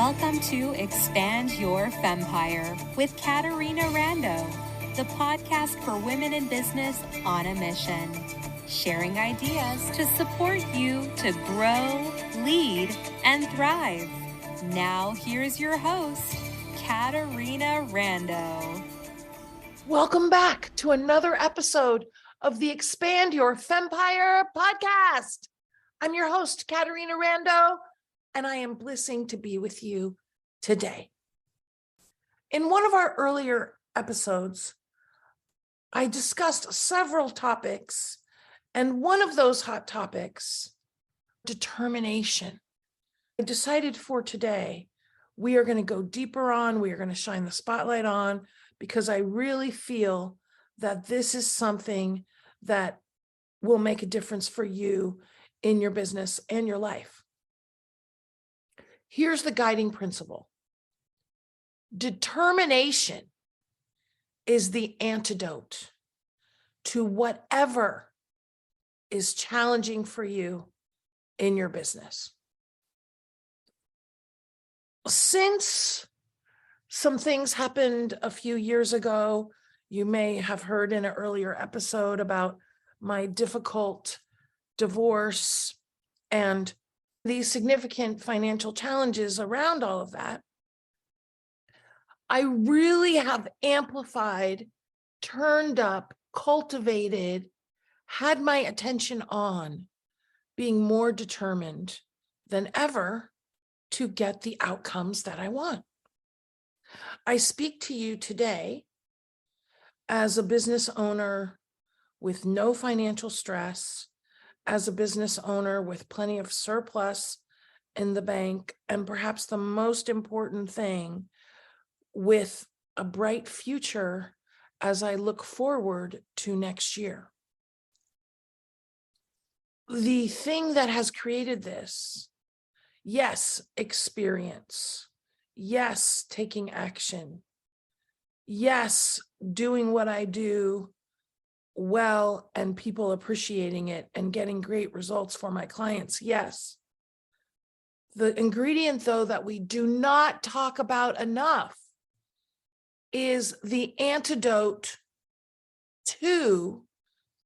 Welcome to Expand Your Fempire with Caterina Rando, the podcast for women in business on a mission, sharing ideas to support you to grow, lead, and thrive. Now, here's your host, Caterina Rando. Welcome back to another episode of the Expand Your Fempire podcast. I'm your host, Caterina Rando, and I am blissing to be with you today. In one of our earlier episodes, I discussed several topics, and one of those hot topics, determination. I decided for today, we are going to go deeper on, we are going to shine the spotlight on, because I really feel that this is something that will make a difference for you in your business and your life. Here's the guiding principle. Determination is the antidote to whatever is challenging for you in your business. Since some things happened a few years ago, you may have heard in an earlier episode about my difficult divorce and these significant financial challenges around all of that. I really have amplified, turned up, cultivated, had my attention on being more determined than ever to get the outcomes that I want. I speak to you today as a business owner with no financial stress, as a business owner with plenty of surplus in the bank, and perhaps the most important thing, with a bright future as I look forward to next year. The thing that has created this, yes, experience. Yes, taking action. Yes, doing what I do well and people appreciating it and getting great results for my clients. Yes. The ingredient, though, that we do not talk about enough is the antidote to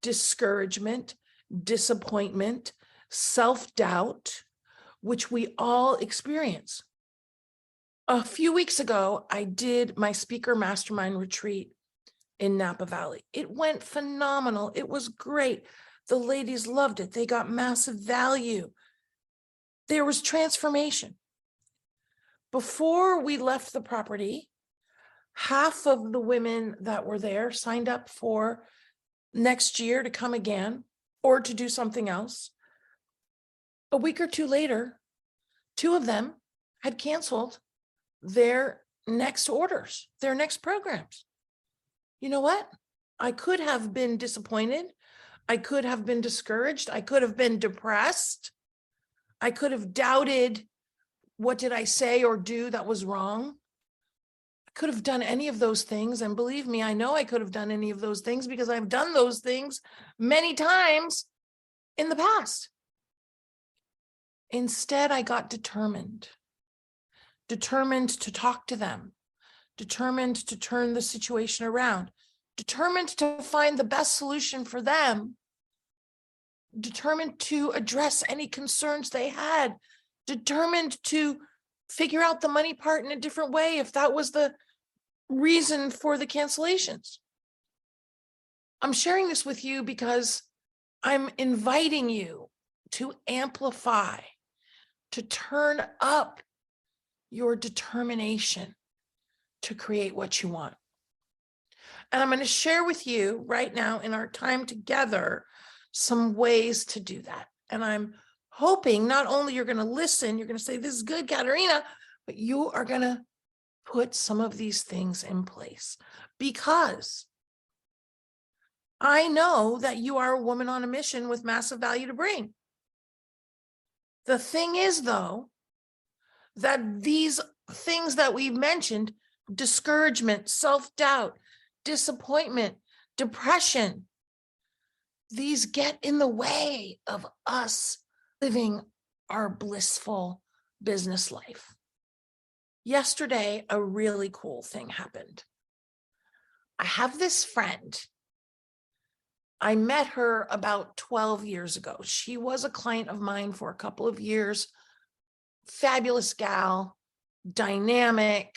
discouragement, disappointment, self-doubt, which we all experience. A few weeks ago, I did my speaker mastermind retreat in Napa Valley. It went phenomenal. It was great. The ladies loved it. They got massive value. There was transformation. Before we left the property, half of the women that were there signed up for next year to come again or to do something else. A week or two later, two of them had canceled their next orders, their next programs. You know what? I could have been disappointed. I could have been discouraged. I could have been depressed. I could have doubted, what did I say or do that was wrong? I could have done any of those things. And believe me, I know I could have done any of those things because I've done those things many times in the past. Instead, I got determined to talk to them, determined to turn the situation around, determined to find the best solution for them, determined to address any concerns they had, determined to figure out the money part in a different way if that was the reason for the cancellations. I'm sharing this with you because I'm inviting you to amplify, to turn up your determination to create what you want. And I'm going to share with you right now in our time together some ways to do that. And I'm hoping not only you're going to listen, you're going to say, this is good, Caterina, but you are going to put some of these things in place, because I know that you are a woman on a mission with massive value to bring. The thing is, though, that these things that we've mentioned, discouragement, self-doubt, disappointment, depression, these get in the way of us living our blissful business life. Yesterday, a really cool thing happened. I have this friend. I met her about 12 years ago. She was a client of mine for a couple of years. Fabulous gal, dynamic,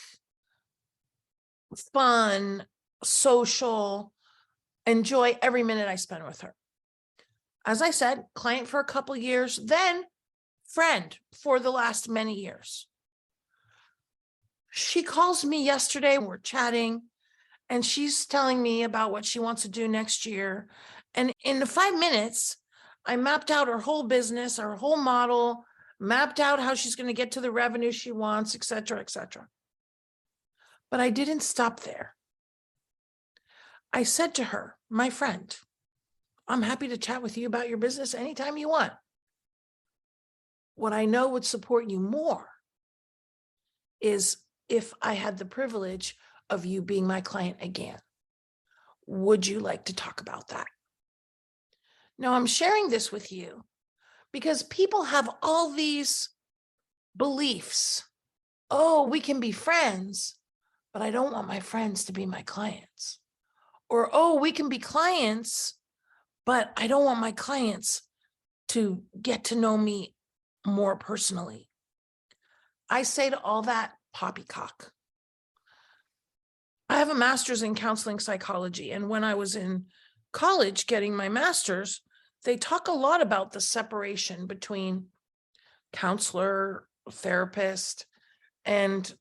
fun, social, enjoy every minute I spend with her. As I said, client for a couple of years, then friend for the last many years. She calls me yesterday, we're chatting, and she's telling me about what she wants to do next year. And in the 5 minutes, I mapped out her whole business, her whole model, mapped out how she's going to get to the revenue she wants, et cetera, et cetera. But I didn't stop there. I said to her, my friend, I'm happy to chat with you about your business anytime you want. What I know would support you more is if I had the privilege of you being my client again. Would you like to talk about that? Now, I'm sharing this with you because people have all these beliefs. Oh, we can be friends, but I don't want my friends to be my clients. Or, oh, we can be clients, but I don't want my clients to get to know me more personally. I say to all that, poppycock. I have a master's in counseling psychology. And when I was in college getting my master's, they talk a lot about the separation between counselor, therapist, and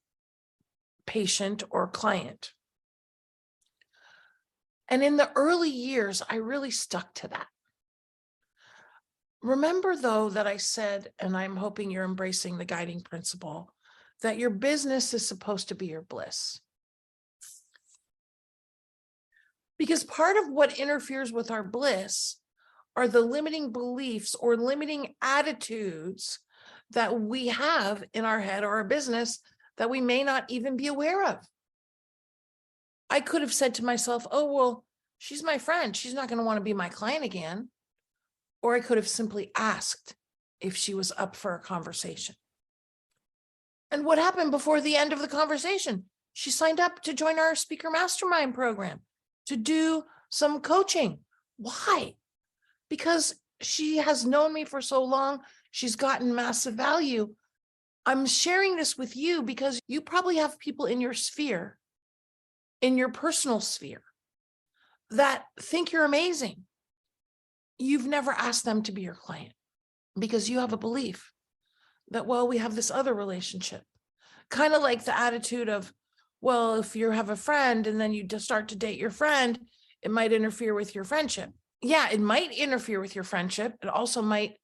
patient or client. And in the early years, I really stuck to that. Remember, though, that I said, and I'm hoping you're embracing the guiding principle, that your business is supposed to be your bliss. Because part of what interferes with our bliss are the limiting beliefs or limiting attitudes that we have in our head or our business that we may not even be aware of. I could have said to myself, oh, well, she's my friend. She's not going to want to be my client again. Or I could have simply asked if she was up for a conversation. And what happened before the end of the conversation? She signed up to join our speaker mastermind program to do some coaching. Why? Because she has known me for so long. She's gotten massive value. I'm sharing this with you because you probably have people in your sphere, in your personal sphere, that think you're amazing. You've never asked them to be your client because you have a belief that, well, we have this other relationship. Kind of like the attitude of, well, if you have a friend and then you just start to date your friend, it might interfere with your friendship. Yeah, it might interfere with your friendship. It also might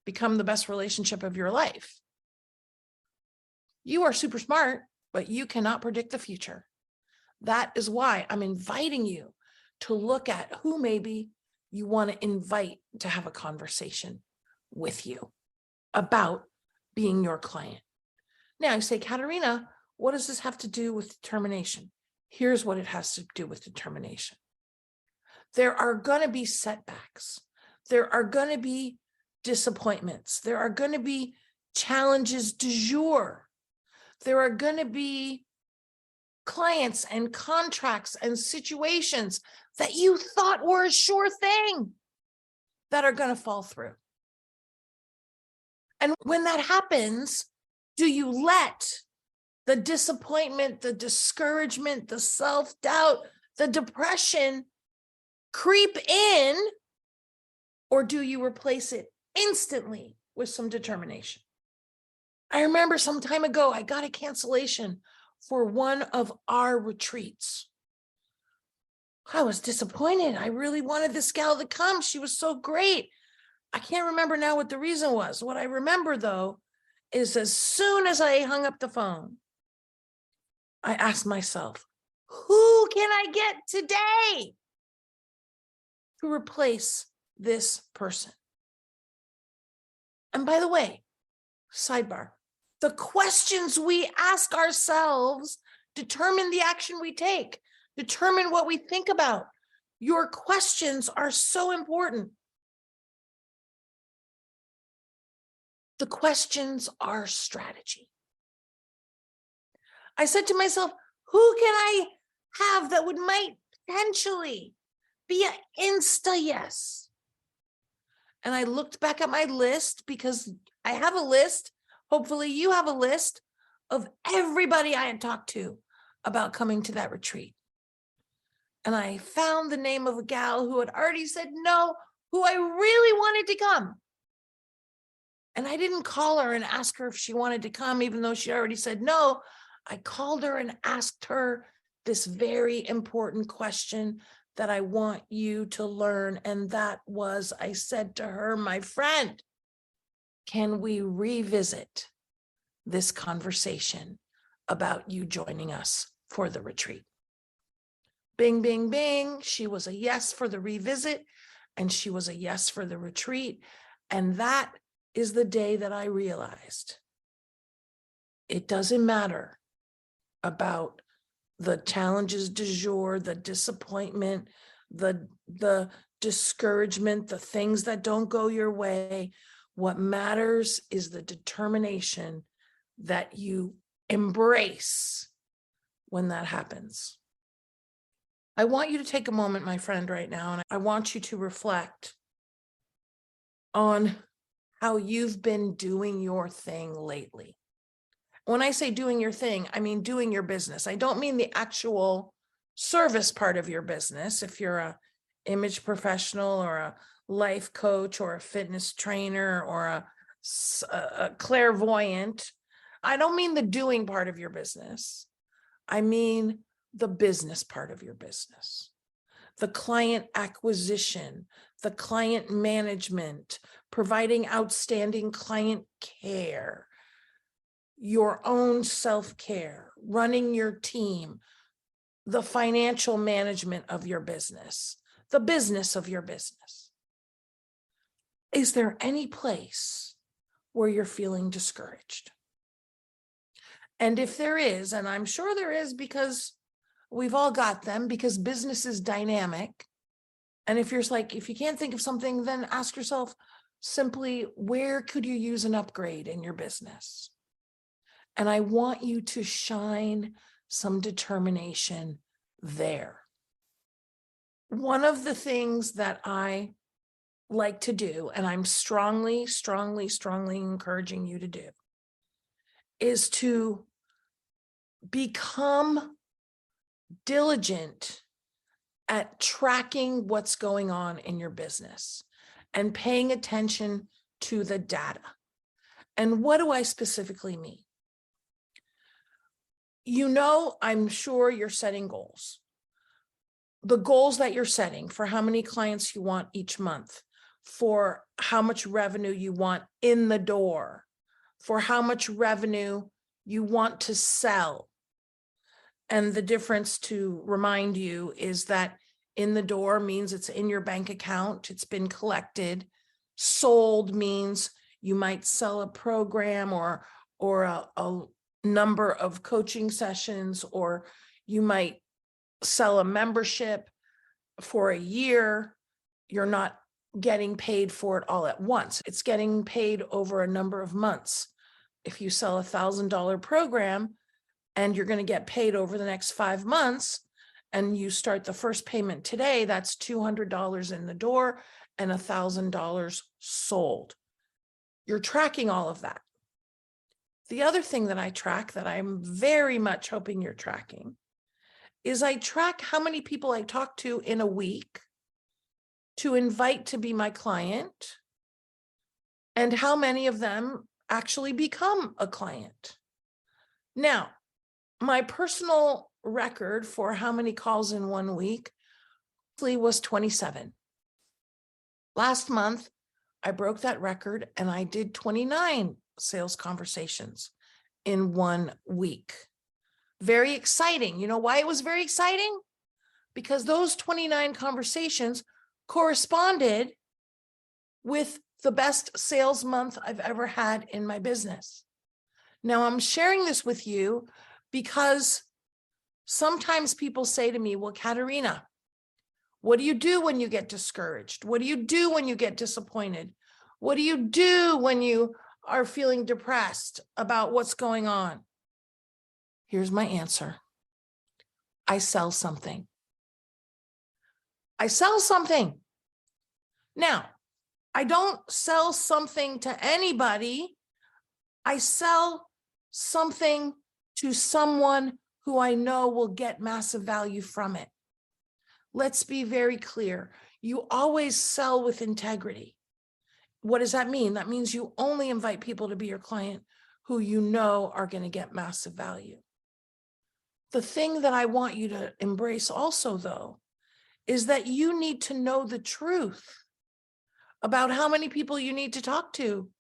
become the best relationship of your life. You are super smart, but you cannot predict the future. That is why I'm inviting you to look at who maybe you want to invite to have a conversation with you about being your client. Now you say, Caterina, what does this have to do with determination? Here's what it has to do with determination. There are going to be setbacks. There are going to be disappointments. There are going to be challenges du jour. There are going to be clients and contracts and situations that you thought were a sure thing that are going to fall through. And when that happens, do you let the disappointment, the discouragement, the self-doubt, the depression creep in, or do you replace it instantly with some determination? I remember some time ago, I got a cancellation for one of our retreats. I was disappointed. I really wanted this gal to come. She was so great. I can't remember now what the reason was. What I remember, though, is as soon as I hung up the phone, I asked myself, who can I get today to replace this person? And by the way, sidebar, the questions we ask ourselves determine the action we take, determine what we think about. Your questions are so important. The questions are strategy. I said to myself, who can I have that might potentially be an insta yes? And I looked back at my list, because I have a list. Hopefully you have a list of everybody I had talked to about coming to that retreat. And I found the name of a gal who had already said no, who I really wanted to come. And I didn't call her and ask her if she wanted to come, even though she already said no. I called her and asked her this very important question that I want you to learn. And that was, I said to her, my friend, can we revisit this conversation about you joining us for the retreat? Bing, bing, bing. She was a yes for the revisit, and she was a yes for the retreat. And that is the day that I realized it doesn't matter about the challenges du jour, the disappointment, the discouragement, the things that don't go your way. What matters is the determination that you embrace when that happens. I want you to take a moment, my friend, right now, and I want you to reflect on how you've been doing your thing lately. When I say doing your thing, I mean doing your business. I don't mean the actual service part of your business. If you're a image professional or a life coach or a fitness trainer or a clairvoyant, I don't mean the doing part of your business. I mean the business part of your business, the client acquisition, the client management, providing outstanding client care, your own self-care, running your team, the financial management of your business, the business of your business. Is there any place where you're feeling discouraged? And if there is, and I'm sure there is, because we've all got them, because business is dynamic. And if you can't think of something, then ask yourself simply, where could you use an upgrade in your business? And I want you to shine some determination there. One of the things that I like to do, and I'm strongly encouraging you to do, is to become diligent at tracking what's going on in your business and paying attention to the data. And what do I specifically mean? I'm sure you're setting goals. The goals that you're setting for how many clients you want each month, for how much revenue you want in the door, for how much revenue you want to sell. And the difference, to remind you, is that in the door means it's in your bank account, it's been collected. Sold means you might sell a program or a number of coaching sessions, or you might sell a membership for a year. You're not getting paid for it all at once. It's getting paid over a number of months. If you sell $1,000 program and you're going to get paid over the next 5 months, and you start the first payment today, that's $200 in the door and $1,000 sold. You're tracking all of that. The other thing that I track, that I'm very much hoping you're tracking, is I track how many people I talk to in a week to invite to be my client, and how many of them actually become a client. Now, my personal record for how many calls in 1 week was 27. Last month, I broke that record and I did 29 sales conversations in 1 week. Very exciting. You know why it was very exciting? Because those 29 conversations corresponded with the best sales month I've ever had in my business. Now, I'm sharing this with you because sometimes people say to me, well, Caterina, what do you do when you get discouraged? What do you do when you get disappointed? What do you do when you are feeling depressed about what's going on? Here's my answer. I sell something. I sell something. Now, I don't sell something to anybody. I sell something to someone who I know will get massive value from it. Let's be very clear. You always sell with integrity. What does that mean? That means you only invite people to be your client who you know are going to get massive value. The thing that I want you to embrace also, though, is that you need to know the truth about how many people you need to talk to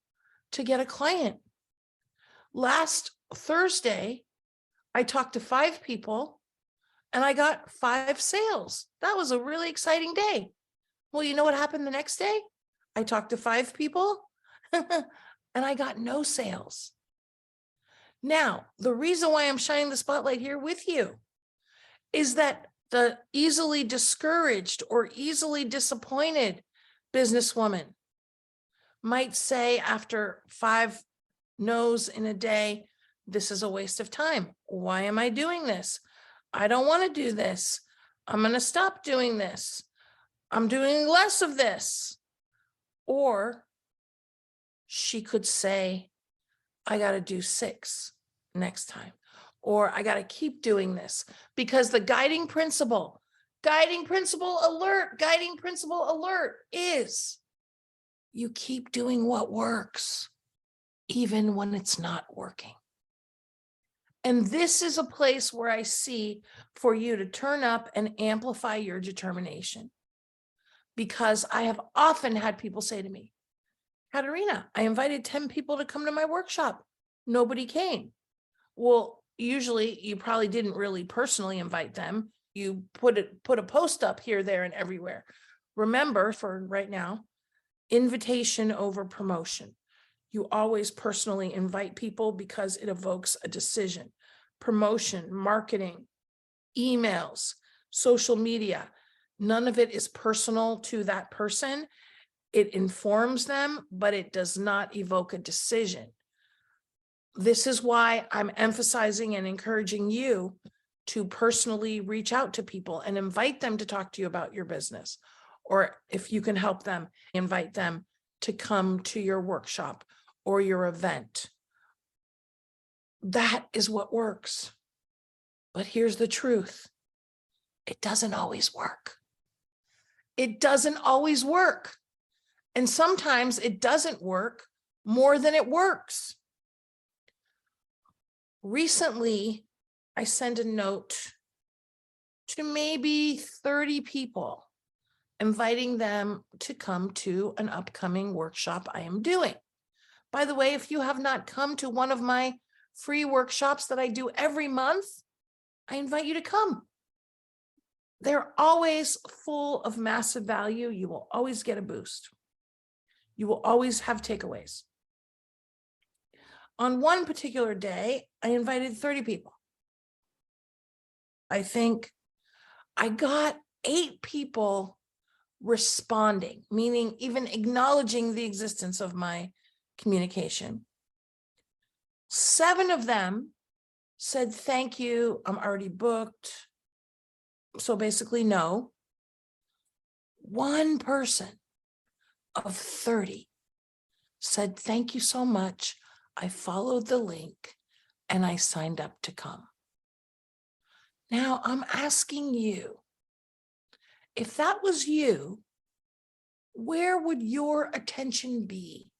get a client. Last Thursday, I talked to 5 people and I got 5 sales. That was a really exciting day. Well, you know what happened the next day? I talked to 5 people and I got no sales. Now, the reason why I'm shining the spotlight here with you is that the easily discouraged or easily disappointed businesswoman might say after 5 no's in a day, this is a waste of time. Why am I doing this? I don't want to do this. I'm going to stop doing this. I'm doing less of this. Or she could say, I got to do 6 next time. Or I got to keep doing this, because the guiding principle alert is you keep doing what works, even when it's not working. And this is a place where I see for you to turn up and amplify your determination. Because I have often had people say to me, Caterina, I invited 10 people to come to my workshop. Nobody came. Well, usually you probably didn't really personally invite them. You put a post up here, there, and everywhere. Remember, for right now, invitation over promotion. You always personally invite people because it evokes a decision. Promotion, marketing, emails, social media, none of it is personal to that person. It informs them, but it does not evoke a decision. This is why I'm emphasizing and encouraging you to personally reach out to people and invite them to talk to you about your business. Or if you can help them, invite them to come to your workshop or your event. That is what works. But here's the truth. It doesn't always work. It doesn't always work. And sometimes it doesn't work more than it works. Recently, I sent a note to maybe 30 people, inviting them to come to an upcoming workshop I am doing. By the way, if you have not come to one of my free workshops that I do every month, I invite you to come. They're always full of massive value. You will always get a boost. You will always have takeaways. On one particular day, I invited 30 people. I think I got 8 people responding, meaning even acknowledging the existence of my communication. 7 of them said, thank you, I'm already booked. So basically, no. 1 person of 30 said, thank you so much. I followed the link and I signed up to come. Now I'm asking you, if that was you, where would your attention be?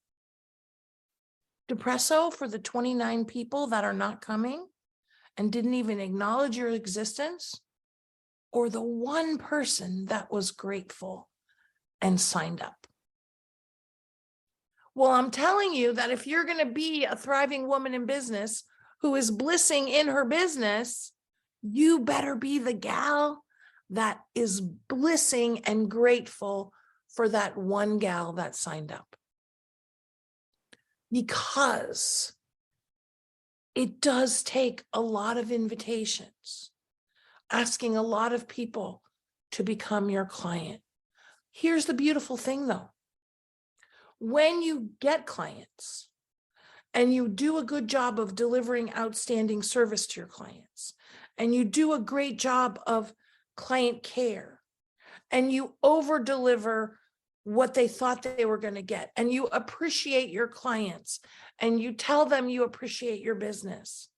Depresso for the 29 people that are not coming and didn't even acknowledge your existence? Or the 1 person that was grateful and signed up? Well, I'm telling you that if you're going to be a thriving woman in business who is blissing in her business, you better be the gal that is blissing and grateful for that 1 gal that signed up. Because it does take a lot of invitations, asking a lot of people to become your client. Here's the beautiful thing, though. When you get clients and you do a good job of delivering outstanding service to your clients, and you do a great job of client care, and you over deliver what they thought they were going to get, and you appreciate your clients, and you tell them you appreciate your business,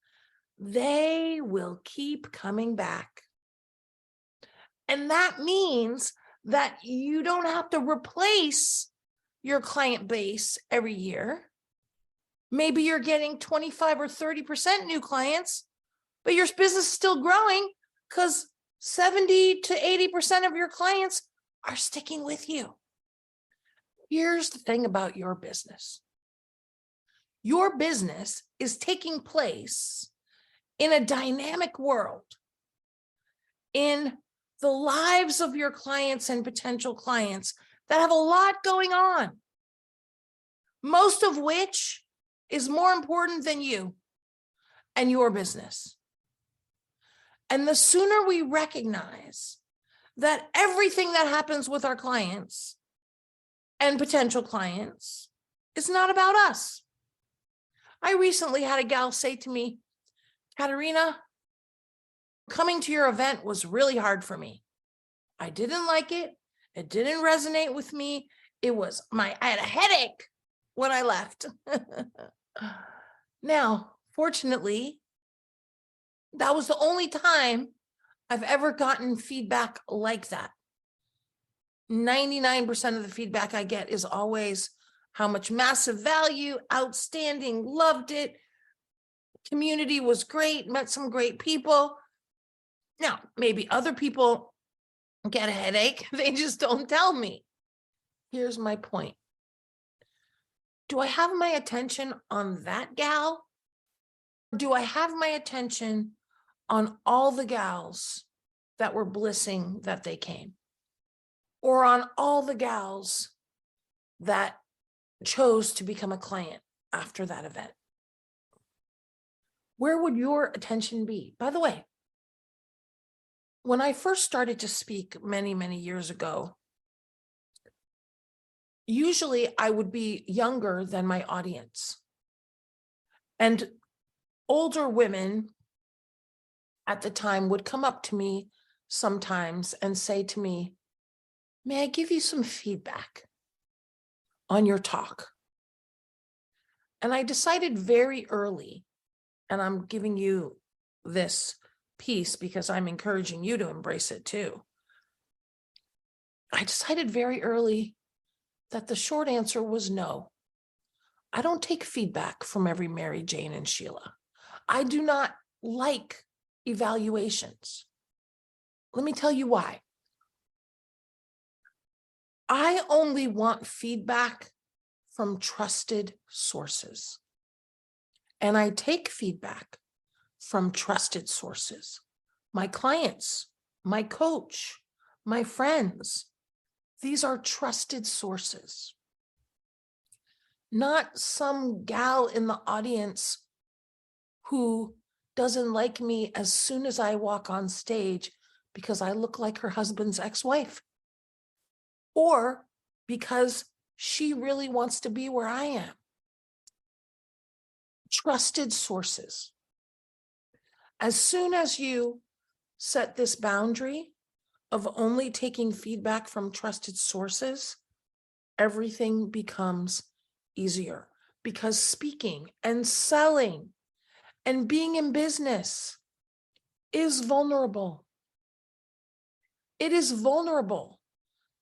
they will keep coming back. And that means that you don't have to replace your client base every year. Maybe you're getting 25 or 30% new clients, but your business is still growing because 70 to 80% of your clients are sticking with you. Here's the thing about your business. Your business is taking place in a dynamic world, in the lives of your clients and potential clients that have a lot going on, most of which is more important than you and your business. And the sooner we recognize that everything that happens with our clients and potential clients is not about us. I recently had a gal say to me, Caterina, coming to your event was really hard for me. I didn't like it. It didn't resonate with me. I had a headache when I left. Now, fortunately, that was the only time I've ever gotten feedback like that. 99% of the feedback I get is always how much massive value, outstanding, loved it. Community was great, met some great people. Now, maybe other people get a headache. They just don't tell me. Here's my point. Do I have my attention on that gal? Do I have my attention on all the gals that were blissing that they came? Or on all the gals that chose to become a client after that event? Where would your attention be? By the way, when I first started to speak many, many years ago, usually I would be younger than my audience. And older women at the time would come up to me sometimes and say to me, may I give you some feedback on your talk? And I decided very early, and I'm giving you this piece because I'm encouraging you to embrace it too. I decided very early that the short answer was no. I don't take feedback from every Mary, Jane, and Sheila. I do not like evaluations. Let me tell you why. I only want feedback from trusted sources. And I take feedback from trusted sources. My clients, my coach, my friends. These are trusted sources. Not some gal in the audience who doesn't like me as soon as I walk on stage because I look like her husband's ex-wife, or because she really wants to be where I am. Trusted sources. As soon as you set this boundary of only taking feedback from trusted sources, everything becomes easier, because speaking and selling and being in business is vulnerable. It is vulnerable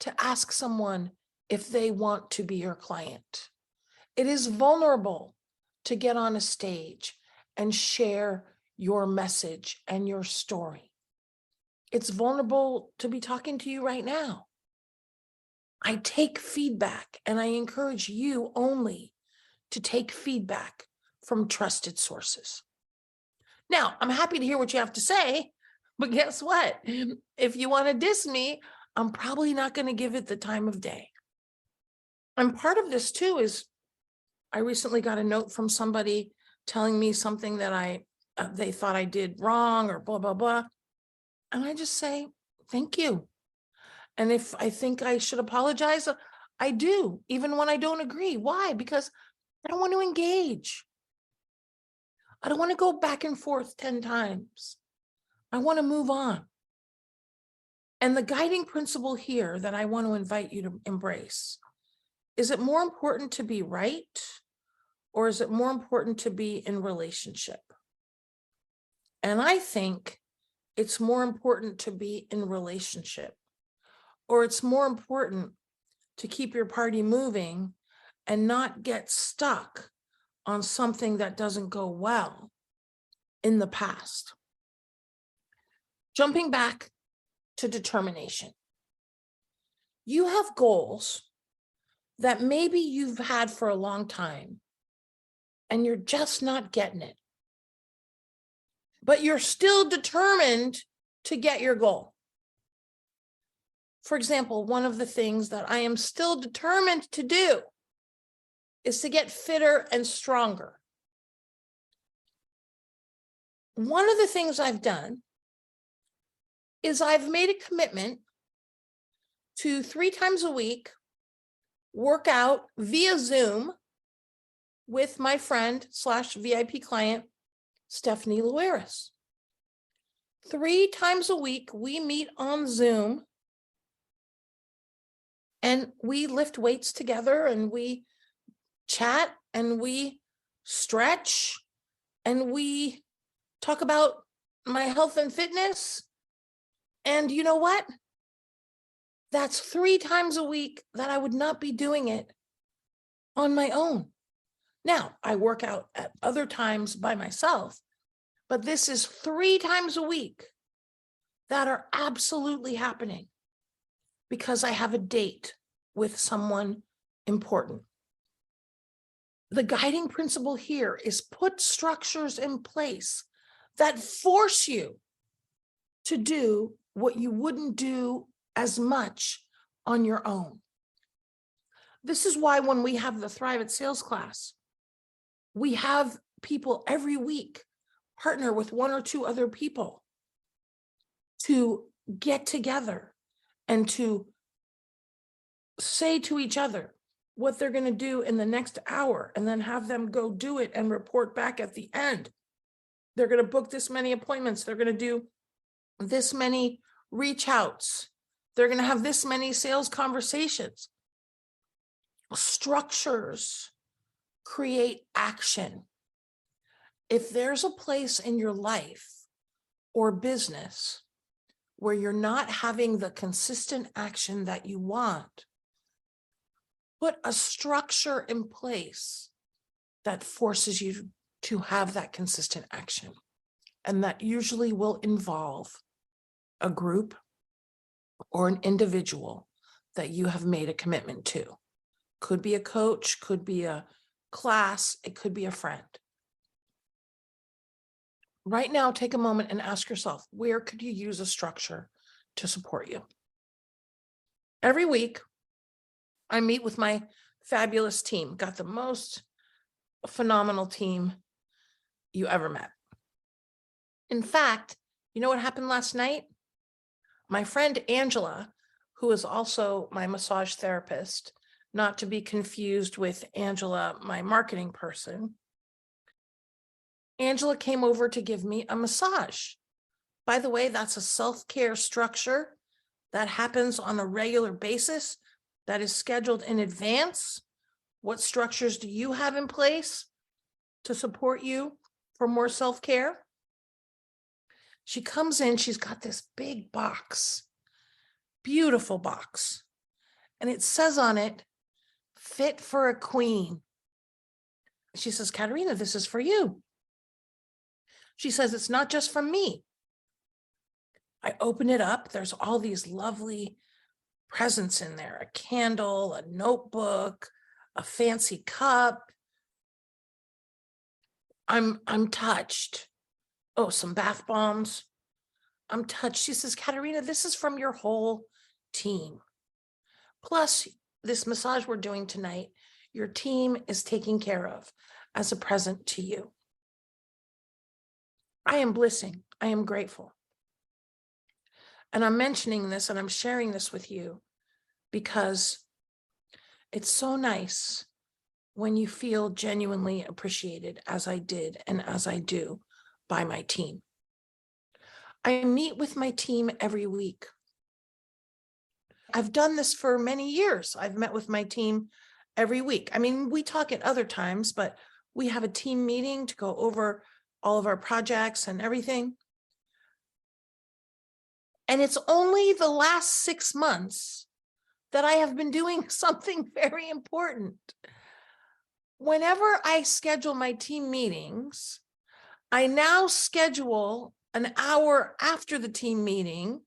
to ask someone if they want to be your client. It is vulnerable to get on a stage and share your message and your story. It's vulnerable to be talking to you right now. I take feedback, and I encourage you only to take feedback from trusted sources. Now, I'm happy to hear what you have to say, but guess what? If you want to diss me, I'm probably not going to give it the time of day. And part of this too is I recently got a note from somebody telling me something that they thought I did wrong or blah, blah, blah. And I just say, thank you. And if I think I should apologize, I do, even when I don't agree. Why? Because I don't want to engage. I don't want to go back and forth 10 times. I want to move on. And the guiding principle here that I want to invite you to embrace, is it more important to be right, or is it more important to be in relationship? And I think it's more important to be in relationship, or it's more important to keep your party moving and not get stuck on something that doesn't go well in the past. Jumping back to determination. You have goals that maybe you've had for a long time and you're just not getting it, but you're still determined to get your goal. For example, one of the things that I am still determined to do is to get fitter and stronger. One of the things I've done is I've made a commitment to 3 times a week work out via Zoom with my friend / VIP client, Stephanie Lueris. 3 times a week, we meet on Zoom and we lift weights together and we chat and we stretch and we talk about my health and fitness. And you know what? That's 3 times a week that I would not be doing it on my own. Now, I work out at other times by myself, but this is 3 times a week that are absolutely happening because I have a date with someone important. The guiding principle here is put structures in place that force you to do what you wouldn't do as much on your own. This is why when we have the Thrive at Sales class, we have people every week partner with 1 or 2 other people to get together and to say to each other what they're going to do in the next hour and then have them go do it and report back at the end. They're going to book this many appointments. They're going to do this many reach outs. They're going to have this many sales conversations. Structures create action. If there's a place in your life or business where you're not having the consistent action that you want, put a structure in place that forces you to have that consistent action. And that usually will involve a group or an individual that you have made a commitment to. Could be a coach, could be a class, it could be a friend. Right now, take a moment and ask yourself, where could you use a structure to support you? Every week, I meet with my fabulous team. Got the most phenomenal team you ever met. In fact, you know what happened last night? My friend Angela, who is also my massage therapist, not to be confused with Angela, my marketing person, Angela came over to give me a massage. By the way, that's a self-care structure that happens on a regular basis, that is scheduled in advance. What structures do you have in place to support you for more self-care? She comes in, she's got this big box, beautiful box, and it says on it, fit for a queen. She says, Caterina, this is for you. She says, it's not just from me. I open it up. There's all these lovely presents in there, a candle, a notebook, a fancy cup. I'm touched. Oh, some bath bombs. I'm touched. She says, Caterina, this is from your whole team. Plus, this massage we're doing tonight, your team is taking care of as a present to you. I am blissing. I am grateful. And I'm mentioning this and I'm sharing this with you because it's so nice when you feel genuinely appreciated, as I did and as I do, by my team. I meet with my team every week. I've done this for many years. I've met with my team every week. I mean, we talk at other times, but we have a team meeting to go over all of our projects and everything. And it's only the last 6 months that I have been doing something very important. Whenever I schedule my team meetings, I now schedule an hour after the team meeting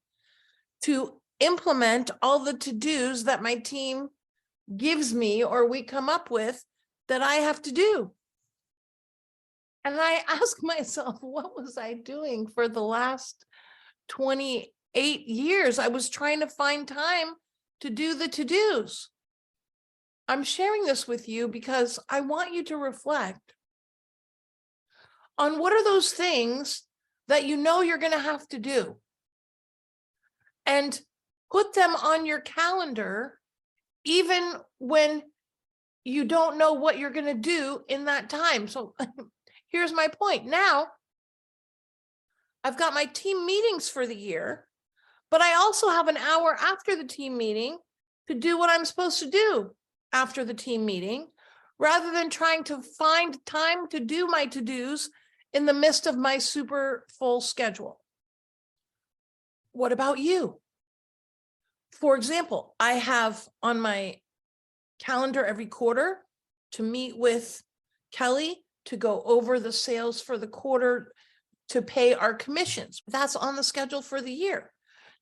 to implement all the to-dos that my team gives me or we come up with that I have to do. And I ask myself, what was I doing for the last 28 years? I was trying to find time to do the to-dos. I'm sharing this with you because I want you to reflect on what are those things that you know you're going to have to do, and put them on your calendar, even when you don't know what you're going to do in that time. So here's my point. Now, I've got my team meetings for the year, but I also have an hour after the team meeting to do what I'm supposed to do after the team meeting, rather than trying to find time to do my to-dos in the midst of my super full schedule. What about you? For example, I have on my calendar every quarter to meet with Kelly to go over the sales for the quarter to pay our commissions. That's on the schedule for the year.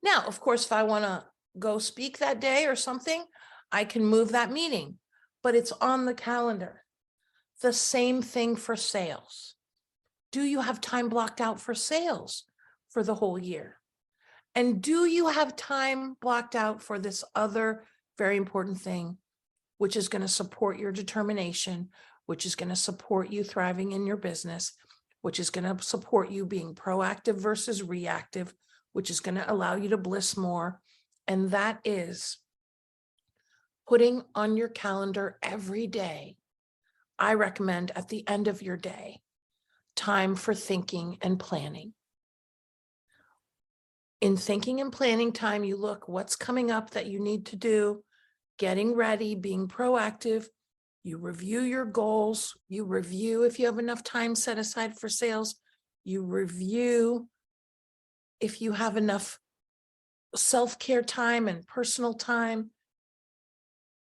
Now, of course, if I want to go speak that day or something, I can move that meeting, but it's on the calendar. The same thing for sales. Do you have time blocked out for sales for the whole year? And do you have time blocked out for this other very important thing, which is going to support your determination, which is going to support you thriving in your business, which is going to support you being proactive versus reactive, which is going to allow you to bliss more. And that is putting on your calendar every day. I recommend at the end of your day, time for thinking and planning. In thinking and planning time, you look what's coming up that you need to do, getting ready, being proactive. You review your goals. You review if you have enough time set aside for sales. You review if you have enough self-care time and personal time.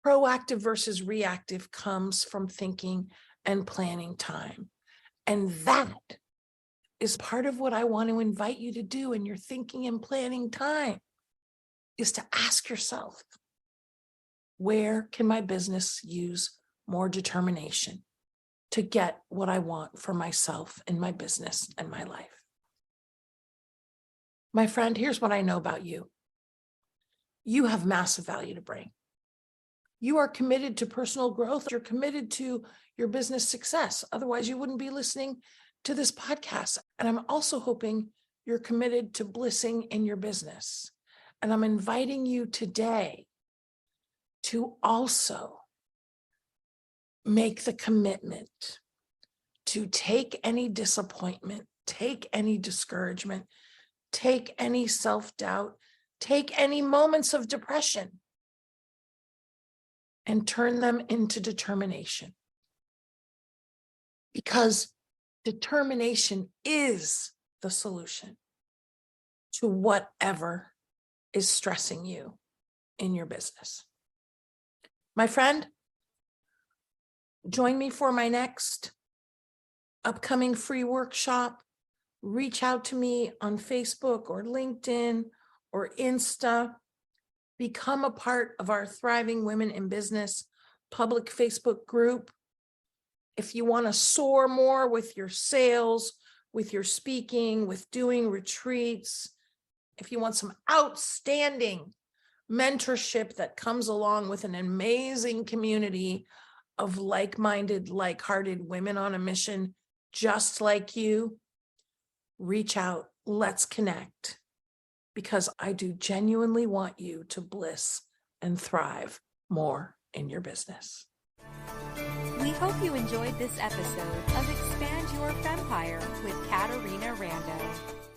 Proactive versus reactive comes from thinking and planning time. And that is part of what I want to invite you to do in your thinking and planning time, is to ask yourself, where can my business use more determination to get what I want for myself and my business and my life? My friend, here's what I know about you. You have massive value to bring. You are committed to personal growth. You're committed to your business success. Otherwise, you wouldn't be listening to this podcast. And I'm also hoping you're committed to blissing in your business. And I'm inviting you today to also make the commitment to take any disappointment, take any discouragement, take any self-doubt, take any moments of depression, and turn them into determination. Because determination is the solution to whatever is stressing you in your business. My friend, join me for my next upcoming free workshop. Reach out to me on Facebook or LinkedIn or Insta. Become a part of our Thriving Women in Business public Facebook group. If you want to soar more with your sales, with your speaking, with doing retreats, if you want some outstanding mentorship that comes along with an amazing community of like-minded, like-hearted women on a mission just like you, reach out. Let's connect. Because I do genuinely want you to bliss and thrive more in your business. We hope you enjoyed this episode of Expand Your Fempire with Caterina Rando.